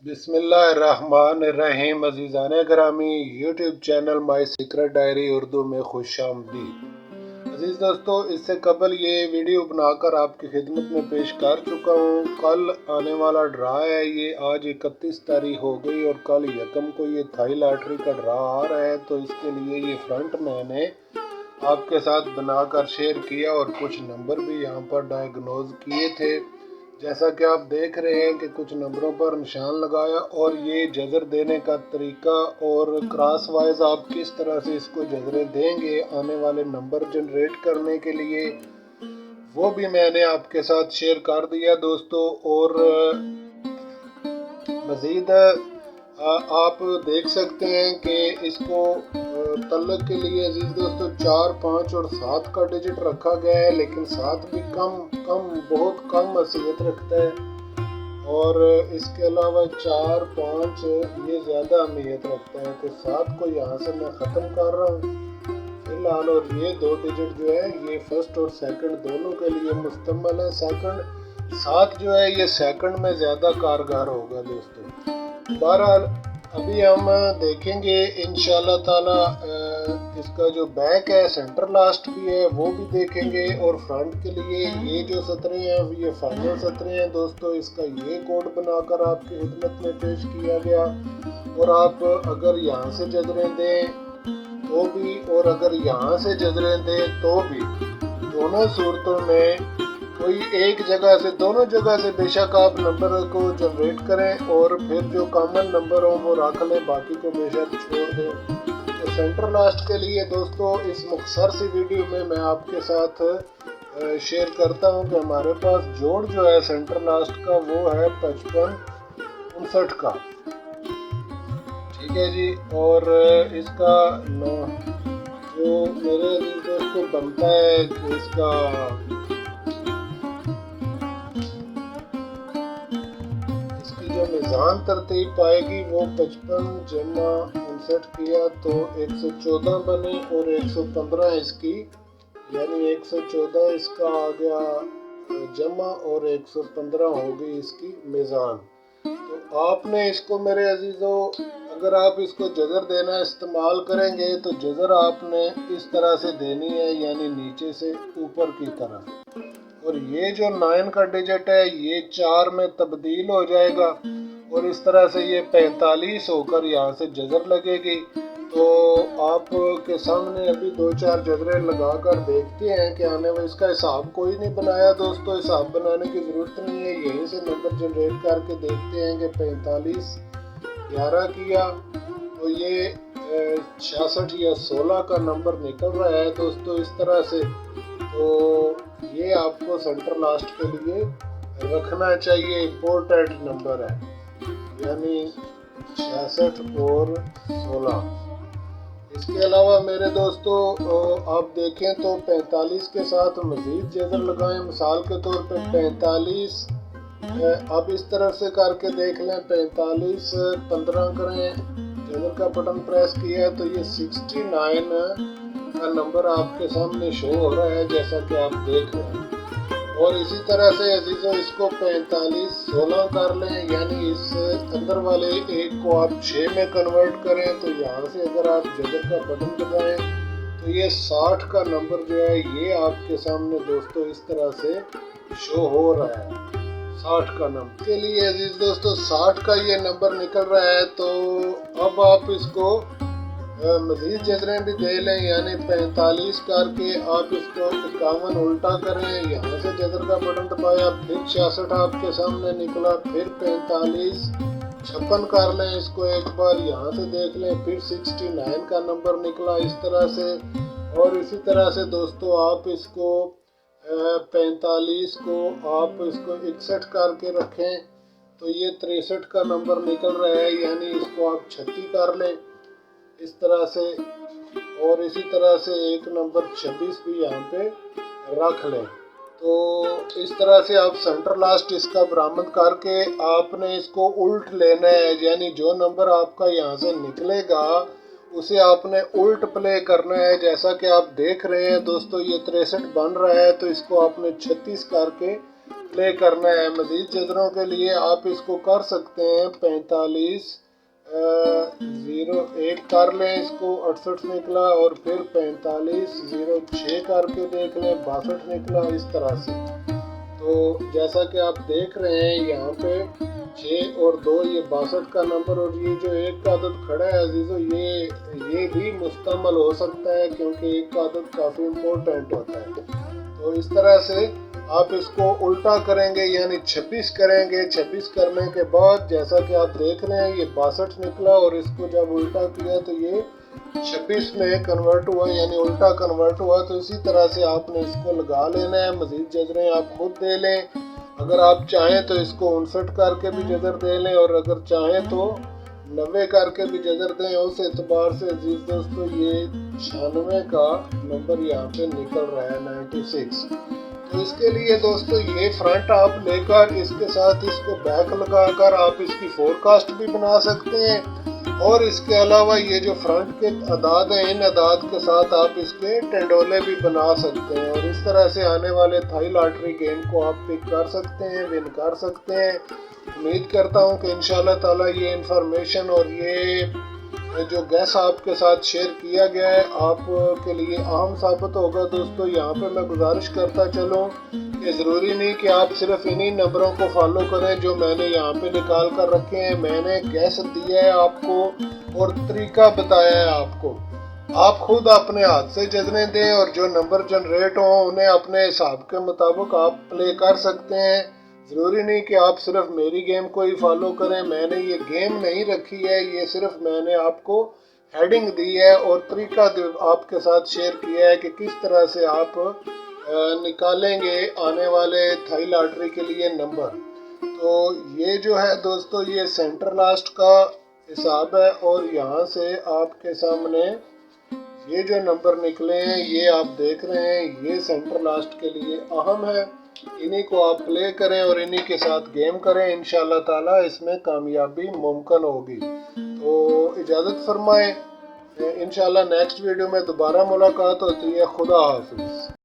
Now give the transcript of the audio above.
बिस्मिल्लाहिर्रहमानिर्रहीम। अज़ीज़ान ग्रामी, YouTube channel my secret diary Urdu में खुश आमदीद। अजीज़ दोस्तों, इससे कबल ये वीडियो बनाकर आपकी खिदमत में पेश कर चुका हूँ। कल आने वाला ड्रा है, ये आज 31 तारीख हो गई और कल यकम को ये थाई लॉटरी का ड्रा आ रहा है। तो इसके लिए ये फ्रंट मैंने आपके साथ बनाकर शेयर किया और कुछ नंबर भी यहाँ पर डायग्नोज किए थे। जैसा कि आप देख रहे हैं कि कुछ नंबरों पर निशान लगाया और ये जजर देने का तरीका और क्रॉस वाइज आप किस तरह से इसको जजरे देंगे आने वाले नंबर जनरेट करने के लिए, वो भी मैंने आपके साथ शेयर कर दिया दोस्तों। और मज़ीद आप देख सकते हैं कि इसको तल्लक के लिए अजीज दोस्तों 4, 5 और 7 का डिजिट रखा गया है, लेकिन 7 भी बहुत कम अहमियत रखता है और इसके अलावा 4, 5 ये ज़्यादा अहमियत रखता है। तो 7 को यहाँ से मैं ख़त्म कर रहा हूँ फिलहाल। और ये 2 डिजिट जो है ये फर्स्ट और सेकंड दोनों के लिए मुस्तमल है। सेकंड 7 जो है ये सेकंड में ज़्यादा कारगर होगा दोस्तों। बहरहाल अभी हम देखेंगे इंशाल्लाह ताला इसका जो बैक है सेंटर लास्ट भी है वो भी देखेंगे। और फ्रंट के लिए ये जो सतरे हैं ये फाइनल सतरे हैं दोस्तों। इसका ये कोड बनाकर आपकी खिदमत में पेश किया गया। और आप अगर यहाँ से जजरें दें तो भी और अगर यहाँ से जजरें दें तो भी, दोनों सूरतों में कोई एक जगह से, दोनों जगह से बेशक आप नंबर को जनरेट करें और फिर जो कॉमन नंबर हो वो रख लें, बाकी को बेशक छोड़ दें। तो सेंटर लास्ट के लिए दोस्तों इस मुख्तसर सी वीडियो में मैं आपके साथ शेयर करता हूं कि हमारे पास जोड़ जो है सेंटर लास्ट का वो है 55 59 का, ठीक है जी। और इसका जो मेरे दोस्तों बनता है कि इसका जो मिज़ान तरतीब पाएगी वो 55 जमा 59 किया तो 114 बने और 115 इसकी, यानी 114 इसका आ गया जमा और 115 हो गई इसकी मिज़ान। तो आपने इसको मेरे अजीज़ों, अगर आप इसको जजर देना इस्तेमाल करेंगे तो जजर आपने इस तरह से देनी है, यानी नीचे से ऊपर की तरफ। और ये जो 9 का डिजिट है ये 4 में तब्दील हो जाएगा और इस तरह से ये 45 होकर यहाँ से जजर लगेगी। तो आपके सामने अभी 2-4 जजरें लगाकर देखते हैं कि आने में, इसका हिसाब कोई नहीं बनाया दोस्तों, हिसाब बनाने की ज़रूरत नहीं है, यहीं से नंबर जनरेट करके देखते हैं कि 45 11 किया तो ये 66 या 16 का नंबर निकल रहा है दोस्तों इस तरह से। तो ये आपको सेंटर लास्ट के लिए रखना चाहिए, इम्पोर्टेंट नंबर है, यानी 66 और 16। इसके अलावा मेरे दोस्तों आप देखें तो 45 के साथ मज़ीद जजर लगाएं। मिसाल के तौर पे 45 अब इस तरफ से करके देख लें, 45 15 करें, जजर का बटन प्रेस किया है तो ये 69 का नंबर आपके सामने शो हो रहा है जैसा कि आप देख रहे हैं। और इसी तरह से अजीज़ों इसको 45 16 कर लें, यानी इस अंदर वाले एक को आप 6 में कन्वर्ट करें। तो यहाँ से अगर आप जजर का बटन दबाएं तो ये 60 का नंबर जो है ये आपके सामने दोस्तों इस तरह से शो हो रहा है, 60 का नंबर के लिए अजीज दोस्तों 60 का ये नंबर निकल रहा है। तो अब आप इसको मज़ीद जजरें भी दे लें, यानी 45 करके आप इसको 51 उल्टा करें, यहाँ से जजर का बटन दबाया, फिर 66 आपके सामने निकला, फिर 45 56 कर लें इसको एक बार, यहाँ से देख लें, फिर 69 का नंबर निकला इस तरह से। और इसी तरह से दोस्तों आप इसको 45 को आप इसको 61 करके रखें तो ये 63 का नंबर निकल रहा है, यानी इसको आप 36 कर लें इस तरह से। और इसी तरह से एक नंबर 26 भी यहाँ पे रख लें। तो इस तरह से आप सेंटर लास्ट इसका बरामद करके आपने इसको उल्ट लेना है, यानी जो नंबर आपका यहाँ से निकलेगा उसे आपने उल्ट प्ले करना है। जैसा कि आप देख रहे हैं दोस्तों ये 63 बन रहा है तो इसको आपने 36 करके प्ले करना है। मज़ीद जजरों के लिए आप इसको कर सकते हैं 45-01 कर लें, इसको 68 निकला, और फिर 45-06 करके देख लें, 62 निकला, इस तरह से। तो जैसा कि आप देख रहे हैं यहाँ पे 6 और 2 ये 62 का नंबर, और ये जो एक का अदद खड़ा है अजीज़ों, ये भी मुस्तमल हो सकता है क्योंकि एक का अदद काफ़ी इम्पोर्टेंट होता है। तो इस तरह से आप इसको उल्टा करेंगे यानी 26 करेंगे। 26 करने के बाद जैसा कि आप देख रहे हैं ये 62 निकला, और इसको जब उल्टा किया तो ये 26 में कन्वर्ट हुआ यानी उल्टा कन्वर्ट हुआ। तो इसी तरह से आपने इसको लगा लेना है। मज़ीद जजरें आप खुद दे लें, अगर आप चाहें तो इसको 59 करके भी जजर दे लें, और अगर चाहें तो 90 करके भी जजर दें। उस एतबार से अजीज दोस्तों ये 96 का नंबर यहाँ पे निकल रहा है 96। तो इसके लिए दोस्तों ये फ्रंट आप लेकर इसके साथ इसको बैक लगाकर आप इसकी फोरकास्ट भी बना सकते हैं, और इसके अलावा ये जो फ्रंट के अदाद हैं इन अदाद के साथ आप इसके टेंडोले भी बना सकते हैं, और इस तरह से आने वाले थाई लॉटरी गेम को आप पिक कर सकते हैं, विन कर सकते हैं। उम्मीद करता हूँ कि इंशाल्लाह ताला ये इंफॉर्मेशन और ये जो गैस आपके साथ शेयर किया गया है आपके लिए अहम साबित होगा। दोस्तों यहाँ पे मैं गुजारिश करता चलूँ कि ज़रूरी नहीं कि आप सिर्फ इन्हीं नंबरों को फॉलो करें जो मैंने यहाँ पे निकाल कर रखे हैं। मैंने गैस दिया है आपको और तरीका बताया है आपको, आप खुद अपने हाथ से जजने दें और जो नंबर जनरेट हों उन्हें अपने हिसाब के मुताबिक आप प्ले कर सकते हैं। ज़रूरी नहीं कि आप सिर्फ मेरी गेम को ही फॉलो करें। मैंने ये गेम नहीं रखी है, ये सिर्फ मैंने आपको हेडिंग दी है और तरीका आपके साथ शेयर किया है कि किस तरह से आप निकालेंगे आने वाले थाई लॉटरी के लिए नंबर। तो ये जो है दोस्तों ये सेंटर लास्ट का हिसाब है, और यहाँ से आपके सामने ये जो नंबर निकले हैं ये आप देख रहे हैं, ये सेंटर लास्ट के लिए अहम है। इन्हीं को आप प्ले करें और इन्हीं के साथ गेम करें, इंशाल्लाह ताला इसमें कामयाबी मुमकिन होगी। तो इजाज़त फरमाएं, इंशाल्लाह नेक्स्ट वीडियो में दोबारा मुलाकात होती है। खुदा हाफिज़।